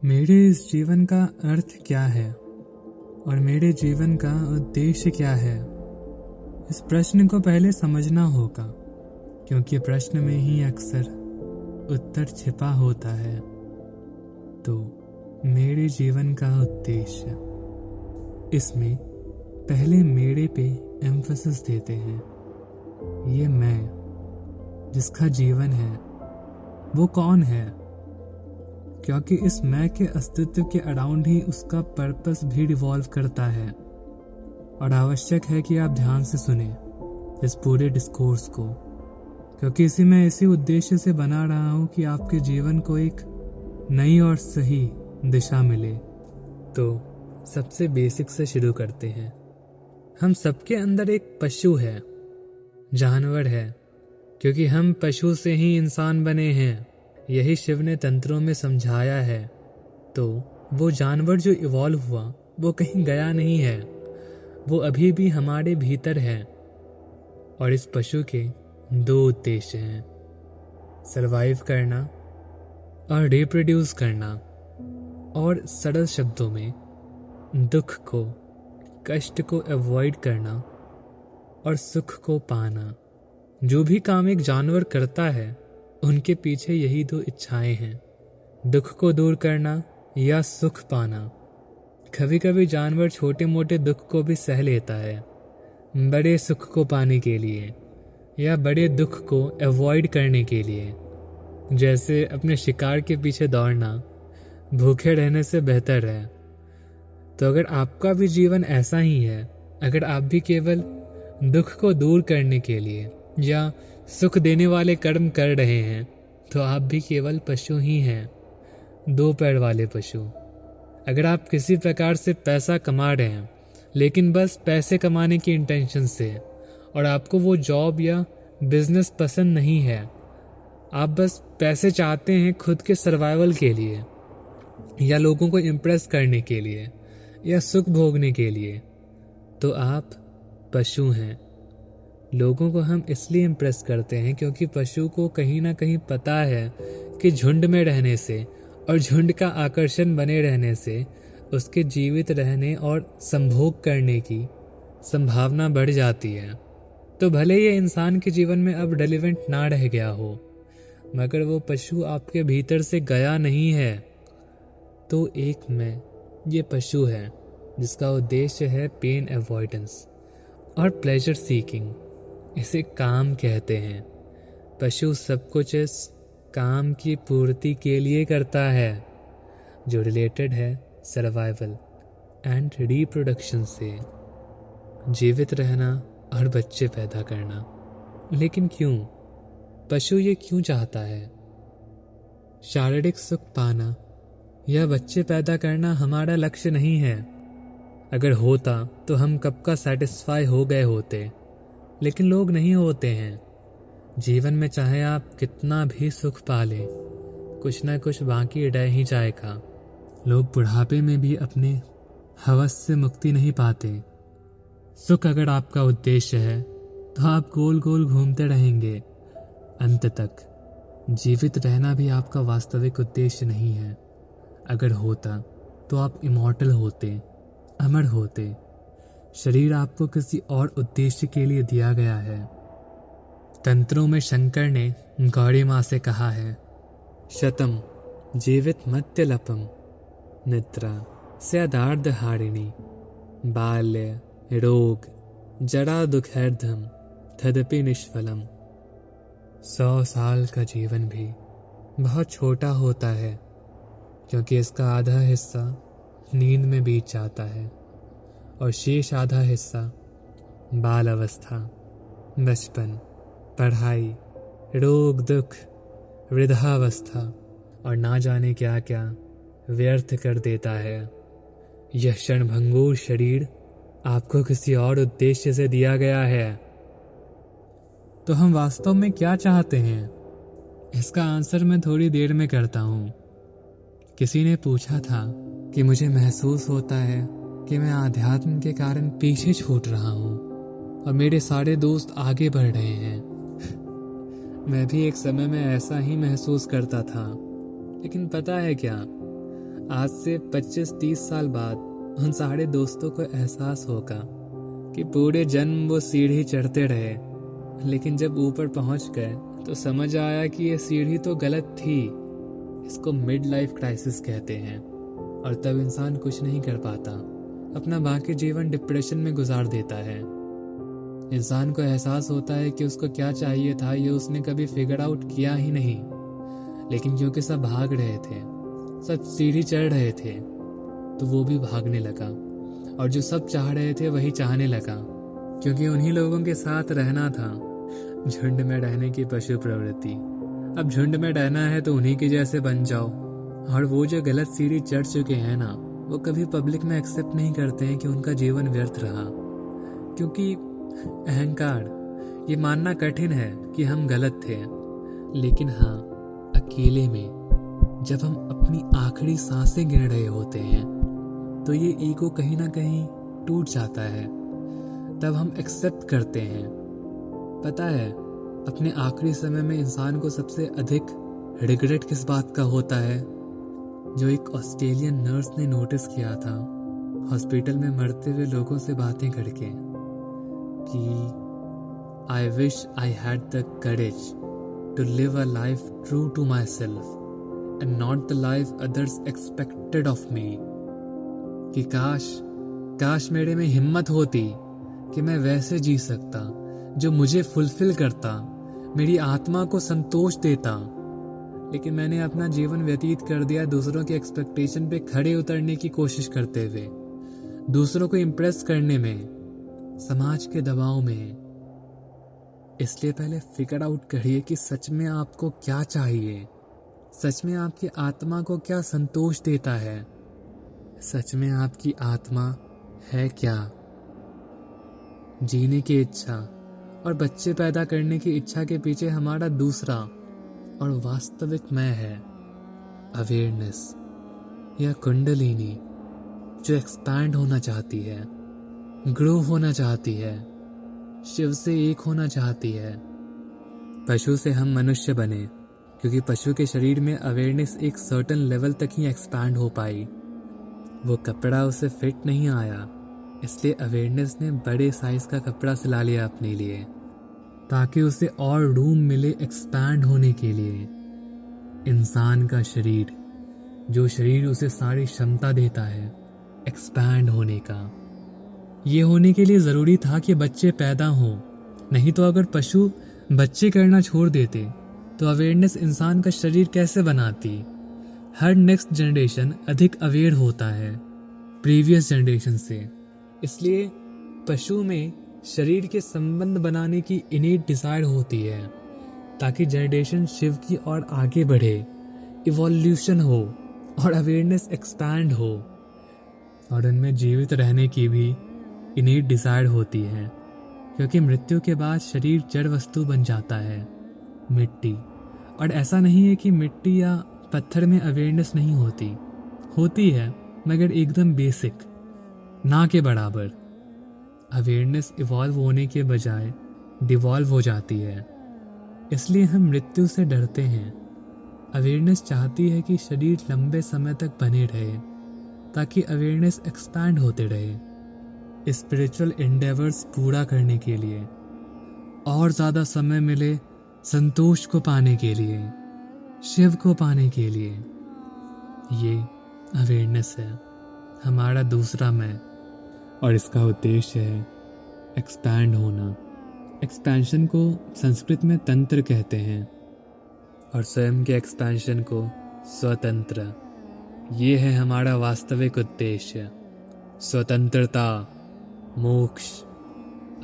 मेरे इस जीवन का अर्थ क्या है और मेरे जीवन का उद्देश्य क्या है? इस प्रश्न को पहले समझना होगा, क्योंकि प्रश्न में ही अक्सर उत्तर छिपा होता है। तो मेरे जीवन का उद्देश्य, इसमें पहले मेरे पे एम्फसिस देते हैं। ये मैं जिसका जीवन है वो कौन है? क्योंकि इस मैं के अस्तित्व के अराउंड ही उसका पर्पस भी रिवॉल्व करता है। और आवश्यक है कि आप ध्यान से सुने इस पूरे डिस्कोर्स को, क्योंकि इसी मैं इसी उद्देश्य से बना रहा हूं कि आपके जीवन को एक नई और सही दिशा मिले। तो सबसे बेसिक से शुरू करते हैं। हम सबके अंदर एक पशु है, जानवर है, क्योंकि हम पशु से ही इंसान बने हैं। यही शिव ने तंत्रों में समझाया है। तो वो जानवर जो इवॉल्व हुआ वो कहीं गया नहीं है, वो अभी भी हमारे भीतर है। और इस पशु के दो उद्देश्य हैं, सरवाइव करना और रिप्रोड्यूस करना। और सरल शब्दों में दुख को, कष्ट को अवॉइड करना और सुख को पाना। जो भी काम एक जानवर करता है उनके पीछे यही दो इच्छाएं हैं, दुख को दूर करना या सुख पाना। कभी कभी जानवर छोटे मोटे दुख को भी सह लेता है बड़े सुख को पाने के लिए, या बड़े दुख को अवॉइड करने के लिए। जैसे अपने शिकार के पीछे दौड़ना भूखे रहने से बेहतर है। तो अगर आपका भी जीवन ऐसा ही है, अगर आप भी केवल दुख को दूर करने के लिए या सुख देने वाले कर्म कर रहे हैं, तो आप भी केवल पशु ही हैं, दो पैर वाले पशु। अगर आप किसी प्रकार से पैसा कमा रहे हैं, लेकिन बस पैसे कमाने की इंटेंशन से, और आपको वो जॉब या बिजनेस पसंद नहीं है, आप बस पैसे चाहते हैं खुद के सर्वाइवल के लिए या लोगों को इम्प्रेस करने के लिए या सुख भोगने के लिए, तो आप पशु हैं। लोगों को हम इसलिए इम्प्रेस करते हैं क्योंकि पशु को कहीं ना कहीं पता है कि झुंड में रहने से और झुंड का आकर्षण बने रहने से उसके जीवित रहने और संभोग करने की संभावना बढ़ जाती है। तो भले ये इंसान के जीवन में अब रेलिवेंट ना रह गया हो, मगर वो पशु आपके भीतर से गया नहीं है। तो एक मैं ये पशु है जिसका उद्देश्य है पेन अवॉइडेंस और प्लेजर सीकिंग। इसे काम कहते हैं। पशु सब कुछ इस काम की पूर्ति के लिए करता है, जो रिलेटेड है सर्वाइवल एंड रिप्रोडक्शन से, जीवित रहना और बच्चे पैदा करना। लेकिन क्यों? पशु ये क्यों चाहता है? शारीरिक सुख पाना या बच्चे पैदा करना हमारा लक्ष्य नहीं है। अगर होता तो हम कब का सेटिस्फाई हो गए होते, लेकिन लोग नहीं होते हैं। जीवन में चाहे आप कितना भी सुख पाले, कुछ ना कुछ बाकी रह ही जाएगा। लोग बुढ़ापे में भी अपने हवस से मुक्ति नहीं पाते। सुख अगर आपका उद्देश्य है तो आप गोल गोल घूमते रहेंगे अंत तक। जीवित रहना भी आपका वास्तविक उद्देश्य नहीं है। अगर होता तो आप इमॉर्टल होते, अमर होते। शरीर आपको किसी और उद्देश्य के लिए दिया गया है। तंत्रों में शंकर ने गौरी माँ से कहा है, शतम जीवित मत्यलपम निद्रा स्यादार्ध हारिणी बाल्य रोग जरा दुखैर्धम तदपि निष्फलम। 100 साल का जीवन भी बहुत छोटा होता है, क्योंकि इसका आधा हिस्सा नींद में बीत जाता है और शेष आधा हिस्सा बाल अवस्था, बचपन, पढ़ाई, रोग दुख, वृद्धावस्था और ना जाने क्या क्या व्यर्थ कर देता है। यह क्षणभंगुर शरीर आपको किसी और उद्देश्य से दिया गया है। तो हम वास्तव में क्या चाहते हैं? इसका आंसर मैं थोड़ी देर में करता हूँ। किसी ने पूछा था कि मुझे महसूस होता है कि मैं आध्यात्म के कारण पीछे छूट रहा हूँ और मेरे सारे दोस्त आगे बढ़ रहे हैं। मैं भी एक समय में ऐसा ही महसूस करता था, लेकिन पता है क्या, आज से 25-30 साल बाद उन सारे दोस्तों को एहसास होगा कि पूरे जन्म वो सीढ़ी चढ़ते रहे, लेकिन जब ऊपर पहुंच गए तो समझ आया कि ये सीढ़ी तो गलत थी। इसको मिड लाइफ क्राइसिस कहते हैं। और तब इंसान कुछ नहीं कर पाता, अपना बाकी जीवन डिप्रेशन में गुजार देता है। इंसान को एहसास होता है कि उसको क्या चाहिए था, ये उसने कभी फिगर आउट किया ही नहीं। लेकिन क्योंकि सब भाग रहे थे, सब सीढ़ी चढ़ रहे थे, तो वो भी भागने लगा। और जो सब चाह रहे थे वही चाहने लगा, क्योंकि उन्हीं लोगों के साथ रहना था। झुंड में रहने की पशु प्रवृत्ति। अब झुंड में रहना है तो उन्हीं के जैसे बन जाओ। और वो जो गलत सीढ़ी चढ़ चुके हैं ना, वो कभी पब्लिक में एक्सेप्ट नहीं करते हैं कि उनका जीवन व्यर्थ रहा। क्योंकि अहंकार, ये मानना कठिन है कि हम गलत थे। लेकिन हाँ, अकेले में जब हम अपनी आखिरी सांसें गिन रहे होते हैं तो ये ईगो कहीं ना कहीं टूट जाता है। तब हम एक्सेप्ट करते हैं। पता है, अपने आखिरी समय में इंसान को सबसे अधिक रिग्रेट किस बात का होता है? जो एक ऑस्ट्रेलियन नर्स ने नोटिस किया था हॉस्पिटल में मरते हुए लोगों से बातें करके, कि I wish I had the courage to live a life true to myself and not the life others expected of me. कि काश मेरे में हिम्मत होती कि मैं वैसे जी सकता जो मुझे फुलफिल करता, मेरी आत्मा को संतोष देता। लेकिन मैंने अपना जीवन व्यतीत कर दिया दूसरों के एक्सपेक्टेशन पे खड़े उतरने की कोशिश करते हुए, दूसरों को इम्प्रेस करने में, समाज के दबाव में। इसलिए पहले फिगर आउट करिए कि सच में आपको क्या चाहिए, सच में आपकी आत्मा को क्या संतोष देता है, सच में आपकी आत्मा है क्या। जीने की इच्छा और बच्चे पैदा करने की इच्छा के पीछे हमारा दूसरा और वास्तविक मैं है, अवेयरनेस या कुंडलिनी, जो एक्सपैंड होना चाहती है, ग्रो होना चाहती है, शिव से एक होना चाहती है। पशु से हम मनुष्य बने क्योंकि पशु के शरीर में अवेयरनेस एक सर्टेन लेवल तक ही एक्सपैंड हो पाई। वो कपड़ा उसे फिट नहीं आया, इसलिए अवेयरनेस ने बड़े साइज का कपड़ा सिला लिया अपने लिए, ताकि उसे और रूम मिले एक्सपैंड होने के लिए। इंसान का शरीर, जो शरीर उसे सारी क्षमता देता है एक्सपैंड होने का, ये होने के लिए ज़रूरी था कि बच्चे पैदा हों। नहीं तो अगर पशु बच्चे करना छोड़ देते तो अवेयरनेस इंसान का शरीर कैसे बनाती। हर नेक्स्ट जनरेशन अधिक अवेयर होता है प्रीवियस जनरेशन से। इसलिए पशु में शरीर के संबंध बनाने की इनेट डिजायर होती है, ताकि जनरेशन शिव की ओर आगे बढ़े, इवोल्यूशन हो और अवेयरनेस एक्सपैंड हो। और उनमें जीवित रहने की भी इनेट डिजायर होती है, क्योंकि मृत्यु के बाद शरीर जड़ वस्तु बन जाता है, मिट्टी। और ऐसा नहीं है कि मिट्टी या पत्थर में अवेयरनेस नहीं होती है, मगर एकदम बेसिक, ना के बराबर। अवेयरनेस इवॉल्व होने के बजाय डिवॉल्व हो जाती है। इसलिए हम मृत्यु से डरते हैं। अवेयरनेस चाहती है कि शरीर लंबे समय तक बने रहे, ताकि अवेयरनेस एक्सपैंड होते रहे। स्पिरिचुअल एंडेवर्स पूरा करने के लिए, और ज़्यादा समय मिले संतोष को पाने के लिए, शिव को पाने के लिए। ये अवेयरनेस है, हमारा दूसरा मैं। और इसका उद्देश्य है एक्सपैंड होना। एक्सपेंशन को संस्कृत में तंत्र कहते हैं और स्वयं के एक्सपेंशन को स्वतंत्र। ये है हमारा वास्तविक उद्देश्य, स्वतंत्रता, मोक्ष।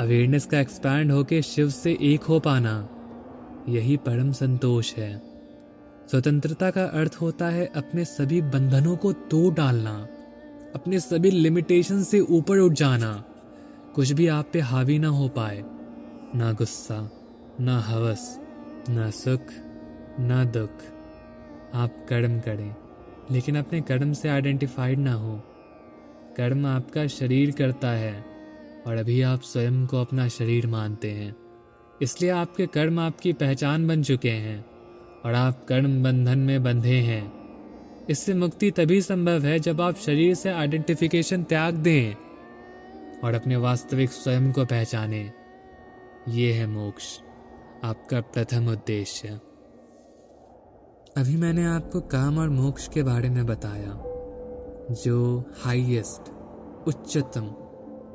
अवेयरनेस का एक्सपैंड होके शिव से एक हो पाना, यही परम संतोष है। स्वतंत्रता का अर्थ होता है अपने सभी बंधनों को तोड़ डालना, अपने सभी लिमिटेशन से ऊपर उठ जाना। कुछ भी आप पे हावी ना हो पाए, ना गुस्सा, ना हवस, ना सुख, ना दुख। आप कर्म करें, लेकिन अपने कर्म से आइडेंटिफाइड ना हो। कर्म आपका शरीर करता है और अभी आप स्वयं को अपना शरीर मानते हैं। इसलिए आपके कर्म आपकी पहचान बन चुके हैं और आप कर्म बंधन में बंधे हैं। इससे मुक्ति तभी संभव है जब आप शरीर से आइडेंटिफिकेशन त्याग दें और अपने वास्तविक स्वयं को पहचानें। ये है मोक्ष, आपका प्रथम उद्देश्य। अभी मैंने आपको काम और मोक्ष के बारे में बताया, जो हाईएस्ट, उच्चतम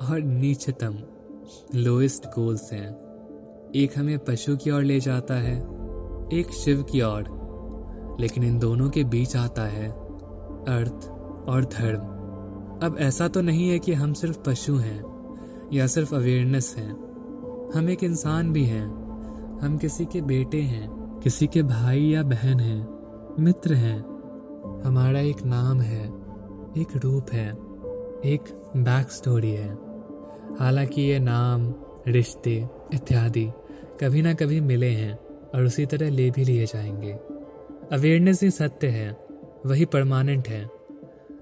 और नीचतम, लोएस्ट गोल्स हैं। एक हमें पशु की ओर ले जाता है, एक शिव की ओर, लेकिन इन दोनों के बीच आता है अर्थ और धर्म। अब ऐसा तो नहीं है कि हम सिर्फ पशु हैं या सिर्फ अवेयरनेस हैं। हम एक इंसान भी हैं। हम किसी के बेटे हैं, किसी के भाई या बहन हैं, मित्र हैं। हमारा एक नाम है, एक रूप है, एक बैक स्टोरी है। हालांकि ये नाम, रिश्ते इत्यादि कभी ना कभी मिले हैं और उसी तरह ले भी लिए जाएंगे। अवेयरनेस ही सत्य है, वही परमानेंट है।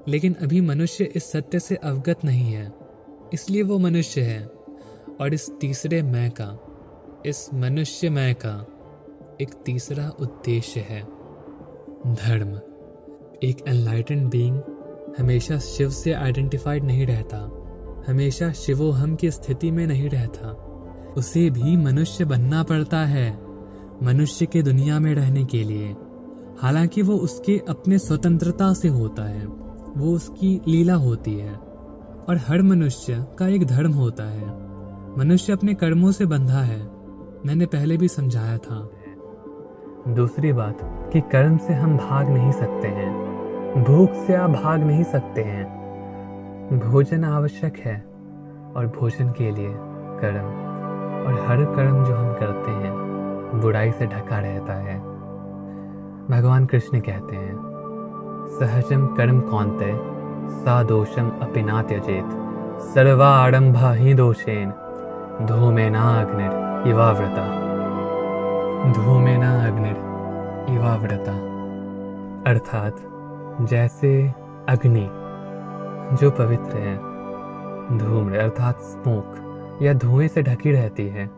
लेकिन अभी मनुष्य इस सत्य से अवगत नहीं है, इसलिए वो मनुष्य है। और इस तीसरे मैं का, इस मनुष्य मैं का एक तीसरा उद्देश्य है धर्म। एक एनलाइटेंड बीइंग हमेशा शिव से आइडेंटिफाइड नहीं रहता, हमेशा शिवोहम की स्थिति में नहीं रहता। उसे भी मनुष्य बनना पड़ता है मनुष्य के दुनिया में रहने के लिए। हालांकि वो उसके अपने स्वतंत्रता से होता है, वो उसकी लीला होती है। और हर मनुष्य का एक धर्म होता है। मनुष्य अपने कर्मों से बंधा है, मैंने पहले भी समझाया था। दूसरी बात कि कर्म से हम भाग नहीं सकते हैं, भूख से आप भाग नहीं सकते हैं। भोजन आवश्यक है और भोजन के लिए कर्म, और हर कर्म जो हम करते हैं बुराई से ढका रहता है। भगवान कृष्ण कहते हैं, सहजम कर्म कौन्तेय सा दोषम अपि न त्यजेत, सर्वा आरंभा ही दोषेन धूमेना अग्निर इवाव्रता। धूमेना अग्निर इवाव्रता अर्थात जैसे अग्नि जो पवित्र है, धूम्र अर्थात स्मोक या धुएं से ढकी रहती है,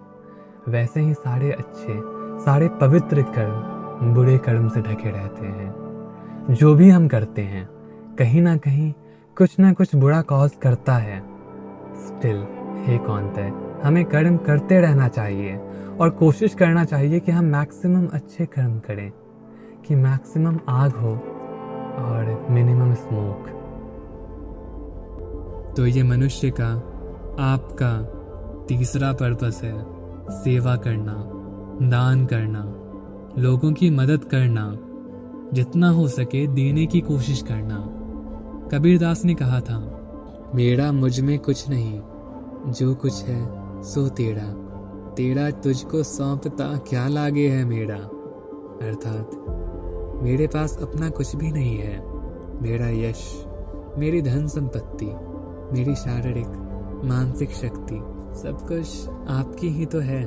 वैसे ही सारे अच्छे, सारे पवित्र कर्म बुरे कर्म से ढके रहते हैं। जो भी हम करते हैं कहीं ना कहीं कुछ ना कुछ बुरा कॉज करता है। स्टिल हे कौन्तेय, हमें कर्म करते रहना चाहिए और कोशिश करना चाहिए कि हम मैक्सिमम अच्छे कर्म करें, कि मैक्सिमम आग हो और मिनिमम स्मोक। तो ये मनुष्य का, आपका तीसरा पर्पस है सेवा करना, दान करना, लोगों की मदद करना, जितना हो सके देने की कोशिश करना। कबीरदास ने कहा था, मेरा मुझ में कुछ नहीं, जो कुछ है सो तेरा, तेरा तुझको सौंपता क्या लागे है मेरा। अर्थात मेरे पास अपना कुछ भी नहीं है। मेरा यश, मेरी धन संपत्ति, मेरी शारीरिक मानसिक शक्ति, सब कुछ आपकी ही तो है।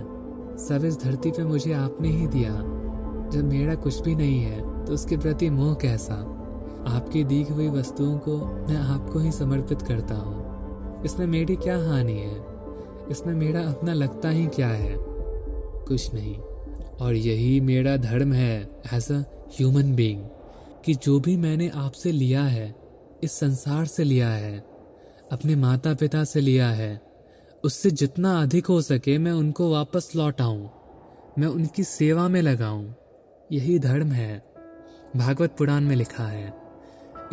सब इस धरती पे मुझे आपने ही दिया। जब मेरा कुछ भी नहीं है तो उसके प्रति मोह कैसा। आपकी दी हुई वस्तुओं को मैं आपको ही समर्पित करता हूँ। इसमें मेरी क्या हानि है, इसमें मेरा अपना लगता ही क्या है, कुछ नहीं। और यही मेरा धर्म है एज अ ह्यूमन बीइंग, कि जो भी मैंने आपसे लिया है, इस संसार से लिया है, अपने माता पिता से लिया है, उससे जितना अधिक हो सके मैं उनको वापस लौटाऊं, मैं उनकी सेवा में लगाऊं। यही धर्म है। भागवत पुराण में लिखा है,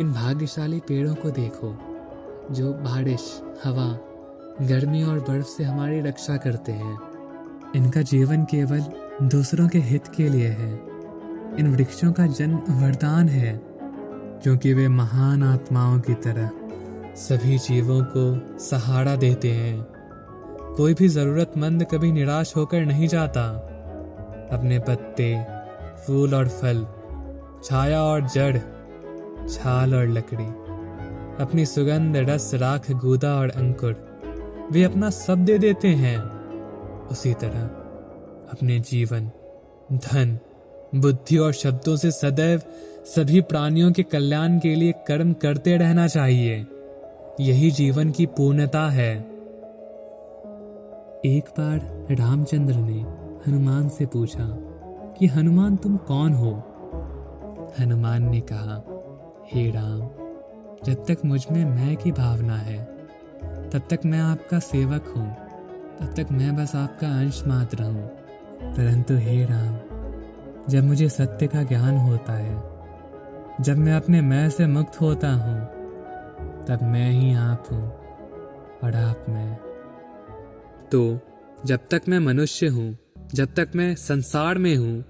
इन भाग्यशाली पेड़ों को देखो जो बारिश, हवा, गर्मी और बर्फ से हमारी रक्षा करते हैं। इनका जीवन केवल दूसरों के हित के लिए है। इन वृक्षों का जन्म वरदान है, क्योंकि वे महान आत्माओं की तरह सभी जीवों को सहारा देते हैं। कोई भी जरूरतमंद कभी निराश होकर नहीं जाता। अपने पत्ते, फूल और फल, छाया और जड़, छाल और लकड़ी, अपनी सुगंध, रस, राख, गूदा और अंकुर, वे अपना सब दे देते हैं। उसी तरह अपने जीवन, धन, बुद्धि और शब्दों से सदैव सभी प्राणियों के कल्याण के लिए कर्म करते रहना चाहिए। यही जीवन की पूर्णता है। एक बार रामचंद्र ने हनुमान से पूछा कि हनुमान तुम कौन हो? हनुमान ने कहा, हे राम, जब तक मुझ में मैं की भावना है तब तक मैं आपका सेवक हूँ, तब तक मैं बस आपका अंश मात्र हूँ। परंतु हे राम, जब मुझे सत्य का ज्ञान होता है, जब मैं अपने मैं से मुक्त होता हूँ, तब मैं ही आप हूँ और आप मैं। तो जब तक मैं मनुष्य हूँ, जब तक मैं संसार में हूँ,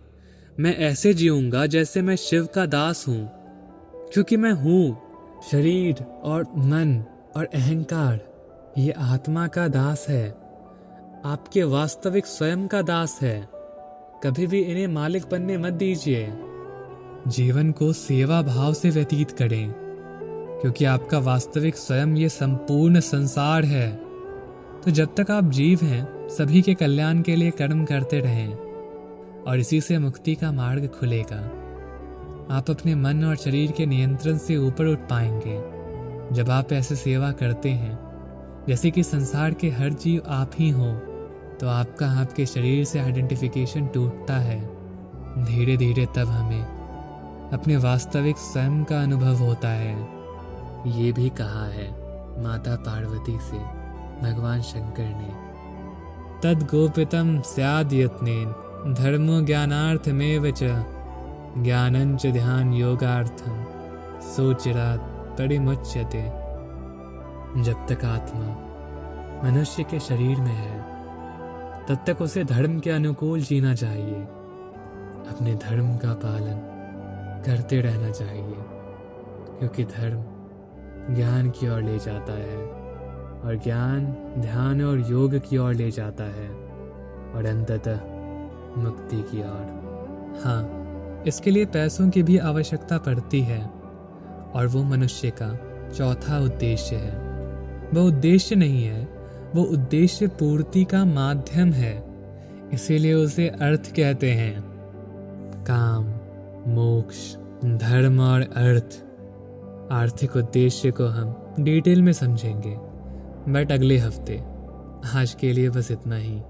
मैं ऐसे जीऊंगा जैसे मैं शिव का दास हूँ, क्योंकि मैं हूँ। शरीर और मन और अहंकार ये आत्मा का दास है, आपके वास्तविक स्वयं का दास है। कभी भी इन्हें मालिक बनने मत दीजिए। जीवन को सेवा भाव से व्यतीत करें, क्योंकि आपका वास्तविक स्वयं ये संपूर्ण संसार है। तो जब तक आप जीव हैं, सभी के कल्याण के लिए कर्म करते रहें और इसी से मुक्ति का मार्ग खुलेगा। आप अपने मन और शरीर के नियंत्रण से ऊपर उठ पाएंगे। जब आप ऐसे सेवा करते हैं जैसे कि संसार के हर जीव आप ही हो, तो आपका आपके शरीर से आइडेंटिफिकेशन टूटता है। धीरे धीरे तब हमें अपने वास्तविक स्वयं का अनुभव होता है। ये भी कहा है माता पार्वती से भगवान शंकर ने, तद गोपितम स्याद यत्नेन धर्मो ज्ञानार्थमेव च ज्ञानंच ध्यान योगार्थम सोचिरात परिमुच्यते। जब तक आत्मा मनुष्य के शरीर में है तब तक उसे धर्म के अनुकूल जीना चाहिए। अपने धर्म का पालन करते रहना चाहिए, क्योंकि धर्म ज्ञान की ओर ले जाता है और ज्ञान ध्यान और योग की ओर ले जाता है और अंततः मुक्ति की ओर। हाँ, इसके लिए पैसों की भी आवश्यकता पड़ती है और वो मनुष्य का चौथा उद्देश्य है। वो उद्देश्य नहीं है, वो उद्देश्य पूर्ति का माध्यम है, इसीलिए उसे अर्थ कहते हैं। काम, मोक्ष, धर्म और अर्थ, आर्थिक उद्देश्य को हम डिटेल में समझेंगे, बट अगले हफ्ते। आज के लिए बस इतना ही।